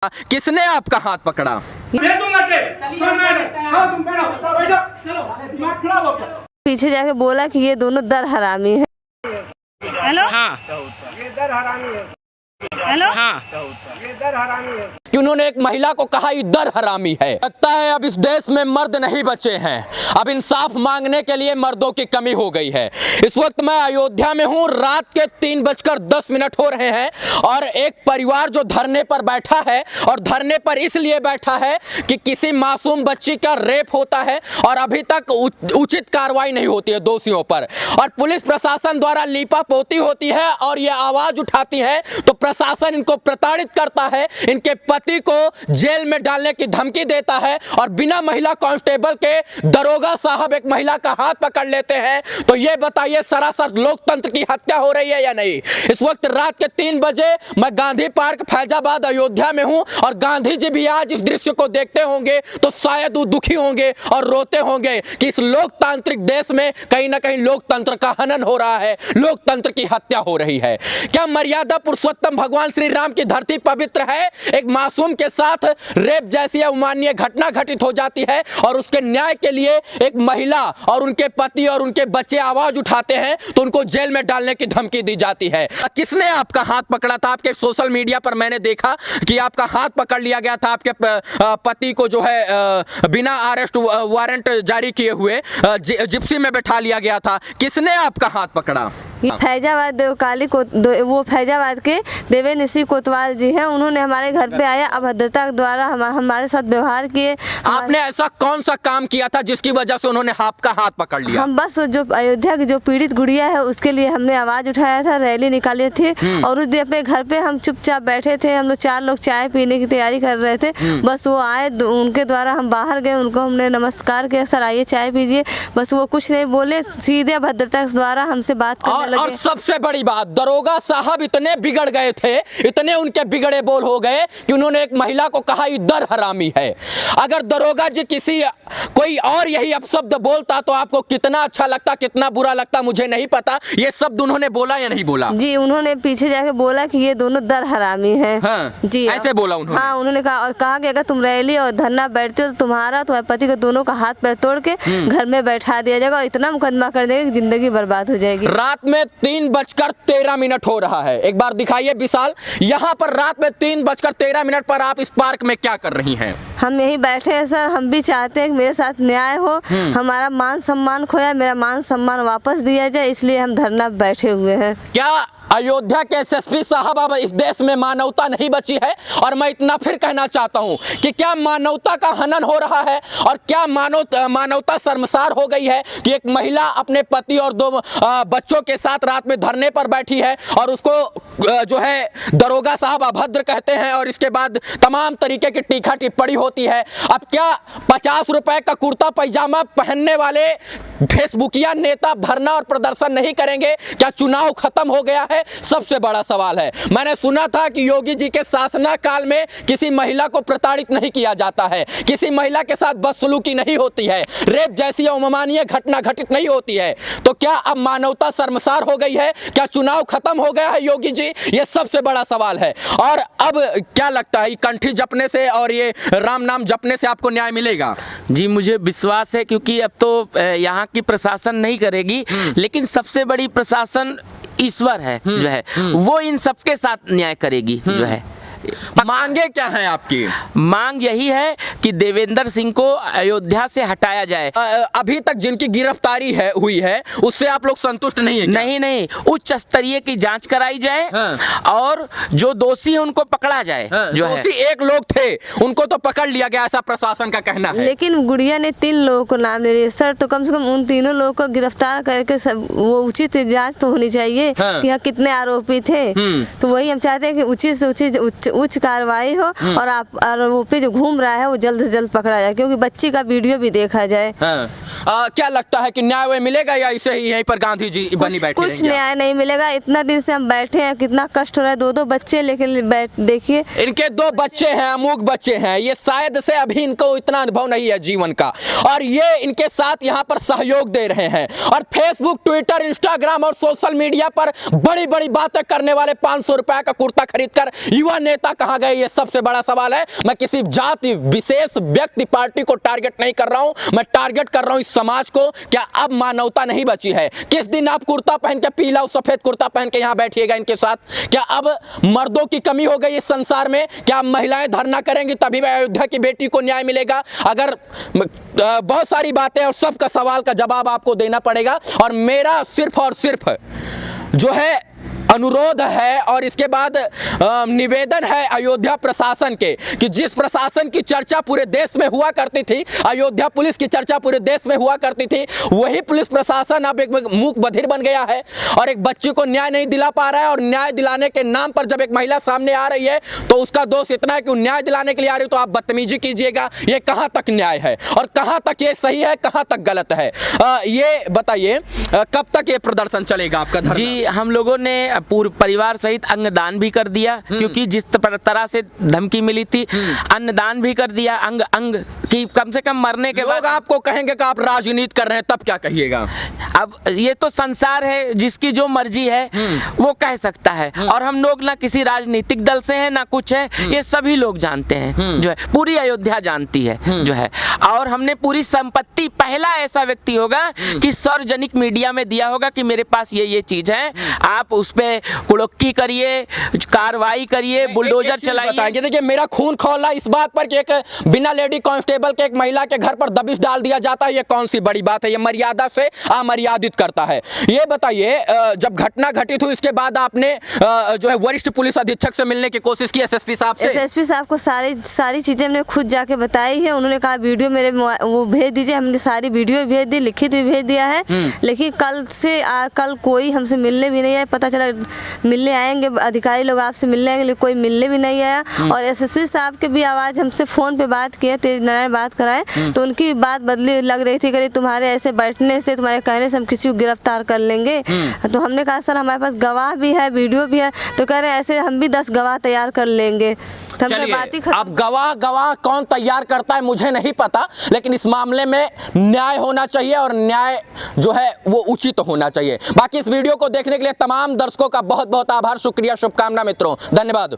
किसने आपका हाथ पकड़ा? पीछे जाके बोला कि ये दोनों दर हरामी है। हेलो हाँ ये दर हरामी है। हेलो हाँ ये दर हरामी है। कि उन्होंने एक महिला को कहा ये दर हरामी है। लगता है अब इस देश में मर्द नहीं बचे हैं। अब इंसाफ मांगने के लिए मर्दों की कमी हो गई है। इस वक्त मैं अयोध्या में हूं। रात के 3:10 हो रहे हैं और एक परिवार जो धरने पर बैठा है, और धरने पर इसलिए बैठा है कि किसी मासूम बच्ची का रेप होता है और अभी तक उचित कार्रवाई नहीं होती है दोषियों पर, और पुलिस प्रशासन द्वारा लीपापोती होती है और ये आवाज उठाती है तो प्रशासन इनको प्रताड़ित करता है, इनके पति को जेल में डालने की धमकी देता है, और बिना महिला कांस्टेबल के दरोगा साहब एक महिला का हाथ पकड़ लेते हैं। तो ये बताइए, सरासर लोकतंत्र की हत्या हो रही है या नहीं? इस वक्त रात के 3 बजे मैं गांधी पार्क फैजाबाद अयोध्या में हूं, और गांधी जी भी आज इस दृश्य को देखते होंगे तो शायद वो दुखी होंगे और रोते होंगे कि इस लोकतांत्रिक देश में कहीं ना कहीं लोकतंत्र का हनन हो रहा है, लोकतंत्र की हत्या हो रही है। क्या मर्यादा पुरुषोत्तम भगवान श्री राम की धरती पवित्र है? एक मासूम के साथ रेप जैसी अमानवीय घटना घटित हो जाती है और उसके न्याय के लिए एक महिला और उनके पति और उनके बच्चे आवाज उठाते हैं तो उनको जेल में डालने की धमकी दी जाती है। किसने आपका हाथ पकड़ा था? आपके सोशल मीडिया पर मैंने देखा कि आपका हाथ पकड़ लिया गया था, आपके पति को जो है बिना अरेस्ट वारंट जारी किए हुए जिप्सी में बैठा लिया गया था। किसने आपका हाथ पकड़ा? फैजाबाद देवकाली को वो फैजाबाद के देवेंद्र सिंह कोतवाल जी हैं। उन्होंने हमारे घर पे आया, अभद्रता द्वारा हमारे साथ व्यवहार किए। आपने ऐसा कौन सा काम किया था जिसकी वजह से उन्होंने आपका हाथ पकड़ लिया? हम बस जो अयोध्या की जो पीड़ित गुड़िया है उसके लिए हमने आवाज उठाया था, रैली निकाली थी, और उस दिन अपने घर पे हम चुपचाप बैठे थे। हम लोग 4 लोग चाय पीने की तैयारी कर रहे थे। बस वो आए, उनके द्वारा हम बाहर गए, उनको हमने नमस्कार किया, सर आइए चाय पीजिए। बस वो कुछ नहीं बोले, सीधे अभद्रता द्वारा हमसे बात करने लगे। और सबसे बड़ी बात, दरोगा साहब इतने बिगड़ गए थे, इतने उनके बिगड़े बोल हो गए कि उन्होंने एक महिला को कहा ये दर हरामी है। अगर दरोगा जी कोई और यही अपशब्द बोलता तो आपको कितना अच्छा लगता, कितना बुरा लगता मुझे नहीं पता। ये शब्द उन्होंने बोला या नहीं बोला? जी, उन्होंने पीछे जाके बोला कि ये दोनों दर हरामी हैं। हाँ, जी ऐसे बोला उन्होंने? हाँ, उन्होंने कहा, और कहा कि अगर तुम रैली और धरना बैठते हो तो तुम्हारा तुम्हारे पति को दोनों का हाथ पैर तोड़ के घर में बैठा दिया जाएगा और इतना मुकदमा कर देंगे कि जिंदगी बर्बाद हो जाएगी। रात में 3:13 हो रहा है। एक बार दिखाइए विशाल, यहाँ पर रात में 3:13 पर आप इस पार्क में क्या कर रही हैं? हम यही बैठे हैं सर। हम भी चाहते हैं कि मेरे साथ न्याय हो, हमारा मान सम्मान खोया, मेरा मान सम्मान वापस दिया जाए, इसलिए हम धरना बैठे हुए हैं। क्या अयोध्या के एसएसपी साहब, अब इस देश में मानवता नहीं बची है? और मैं इतना फिर कहना चाहता हूं कि क्या मानवता का हनन हो रहा है, और क्या मानवता शर्मसार हो गई है कि एक महिला अपने पति और 2 बच्चों के साथ रात में धरने पर बैठी है और उसको जो है दरोगा साहब अभद्र कहते हैं, और इसके बाद तमाम तरीके की टीका टिप्पणी होती है। अब क्या 50 रुपए का कुर्ता पैजामा पहनने वाले फेसबुकिया नेता धरना और प्रदर्शन नहीं करेंगे? क्या चुनाव खत्म हो गया है? सबसे बड़ा सवाल है। मैंने सुना था कि योगी जी के शासनकाल में किसी महिला को प्रताड़ित नहीं किया जाता है, किसी महिला के साथ बदसलूकी नहीं होती है, रेप जैसी अमानवीय घटना घटित नहीं होती है। तो क्या अब मानवता शर्मसार हो गई है? क्या चुनाव खत्म हो गया है योगी जी? ये सबसे बड़ा सवाल है। और अब क्या लगता है, कंठी जपने से और ये राम नाम जपने से आपको न्याय मिलेगा? जी, मुझे विश्वास है, क्योंकि अब तो यहाँ की प्रशासन नहीं करेगी, लेकिन सबसे बड़ी प्रशासन ईश्वर है जो है, वो इन सबके साथ न्याय करेगी जो है। मांगे क्या है आपकी? मांग यही है कि देवेंद्र सिंह को अयोध्या से हटाया जाए। अभी तक जिनकी गिरफ्तारी हुई है उससे आप लोग संतुष्ट नहीं है क्या? नहीं, उच्च स्तरीय की जांच कराई जाए। हाँ। और जो दोषी है उनको पकड़ा जाए। हाँ। जो दोषी 1 लोग थे उनको तो पकड़ लिया गया, ऐसा प्रशासन का कहना है। लेकिन गुड़िया ने 3 लोगों को नाम ले लिया सर, तो कम से कम उन तीनों लोगों को गिरफ्तार करके वो उचित जांच तो होनी चाहिए। हाँ। कि यहाँ कितने आरोपी थे। तो वही हम चाहते हैं कि उचित से उच्च कार्रवाई हो, और आरोपी जो घूम रहा है वो जल्द से जल्द पकड़ा जाए, क्योंकि बच्ची का वीडियो भी देखा जाए। क्या लगता है कि न्याय मिलेगा या ऐसे ही यहीं पर गांधी जी बनी बैठे? कुछ न्याय नहीं मिलेगा। इतना दिन से हम बैठे हैं, कितना कष्ट हो रहा है। 2 बच्चे लेके देखिए, इनके 2 बच्चे हैं, अमूक बच्चे हैं। ये शायद से अभी इनको इतना अनुभव नहीं है जीवन का, और ये इनके साथ यहाँ पर सहयोग दे रहे हैं। और फेसबुक, ट्विटर, इंस्टाग्राम और सोशल मीडिया पर बड़ी बड़ी बातें करने वाले 500 रुपए का कुर्ता खरीद कर युवा नेता नेता कहां गए, ये सबसे बड़ा सवाल है। मैं किसी जाति विशेष व्यक्ति पार्टी को टारगेट नहीं कर रहा हूं, मैं टारगेट कर रहा हूं इस समाज को। क्या अब मानवता नहीं बची है? किस दिन आप कुर्ता पहन के, पीला और सफेद कुर्ता पहन के यहां बैठिएगा इनके साथ? क्या अब मर्दों की कमी हो गई इस संसार में? क्या महिलाएं धरना करेंगी तभी अयोध्या की बेटी को न्याय मिलेगा? अगर बहुत सारी बातें और सबका सवाल का जवाब आपको देना पड़ेगा। और मेरा सिर्फ और सिर्फ जो है अनुरोध है और इसके बाद निवेदन है अयोध्या प्रशासन के, कि जिस प्रशासन की चर्चा पूरे देश में हुआ करती थी, अयोध्या पुलिस की चर्चा पूरे देश में हुआ करती थी, वही पुलिस प्रशासन अब एक मूक बधिर बन गया है और एक बच्ची को न्याय नहीं दिला पा रहा है। और न्याय दिलाने के नाम पर जब एक महिला सामने आ रही है तो उसका दोष इतना है कि न्याय दिलाने के लिए आ रही है तो आप बदतमीजी कीजिएगा। ये कहाँ तक न्याय है और कहाँ तक ये सही है, कहाँ तक गलत है? ये बताइए, कब तक ये प्रदर्शन चलेगा आपका धरना? जी, हम लोगों ने पूरे परिवार सहित अंगदान भी कर दिया, क्योंकि जिस तरह से धमकी मिली थी, अन्नदान भी कर दिया। अंग की कम से कम मरने के बाद लोग आपको कहेंगे कि आप राजनीति कर रहे हैं, तब क्या कहिएगा? अब ये तो संसार है, जिसकी जो मर्जी है वो कह सकता है। और हम लोग ना किसी राजनीतिक दल से हैं ना कुछ है, ये सभी लोग जानते हैं, जो है पूरी अयोध्या जानती है जो है। और हमने पूरी संपत्ति, पहला ऐसा व्यक्ति होगा कि सार्वजनिक मीडिया में दिया होगा कि मेरे पास ये चीज है, आप उस पे कुड़क्की करिए, कार्रवाई करिए, बुलडोजर चलाइए। देखिए, मेरा खून खौला इस बात पर कि एक बिना लेडी कांस्टेबल के एक महिला के घर पर दबिश डाल दिया जाता है, ये कौन सी बड़ी बात है? ये मर्यादा से अमर्यादित करता है। ये बताइए, जब घटना घटित हुई इसके बाद आपने जो है वरिष्ठ पुलिस अधीक्षक से मिलने की कोशिश की, एसएसपी साहब से? एसएसपी साहब को सारी चीजें हमने खुद जाके बताई है। उन्होंने कहा वीडियो मेरे वो भेज दीजिए, हमने सारी वीडियो भेज दी, लिखित भी भेज दिया है। लेकिन कल कोई हमसे मिलने भी नहीं आया। पता चला मिलने आएंगे अधिकारी लोग, आपसे मिलने आएंगे, लेकिन कोई मिलने भी नहीं आया। और एसएसपी साहब के भी आवाज़ हमसे फ़ोन पे बात किए, तेज नारायण बात कराए, तो उनकी बात बदली लग रही थी, कि तुम्हारे ऐसे बैठने से, तुम्हारे कहने से हम किसी को गिरफ्तार कर लेंगे। तो हमने कहा सर हमारे पास गवाह भी है, वीडियो भी है। तो कह रहे ऐसे हम भी 10 गवाह तैयार कर लेंगे। अब गवाह कौन तैयार करता है मुझे नहीं पता, लेकिन इस मामले में न्याय होना चाहिए और न्याय जो है वो उचित होना चाहिए। बाकी इस वीडियो को देखने के लिए तमाम दर्शकों का बहुत बहुत आभार, शुक्रिया, शुभकामना मित्रों, धन्यवाद।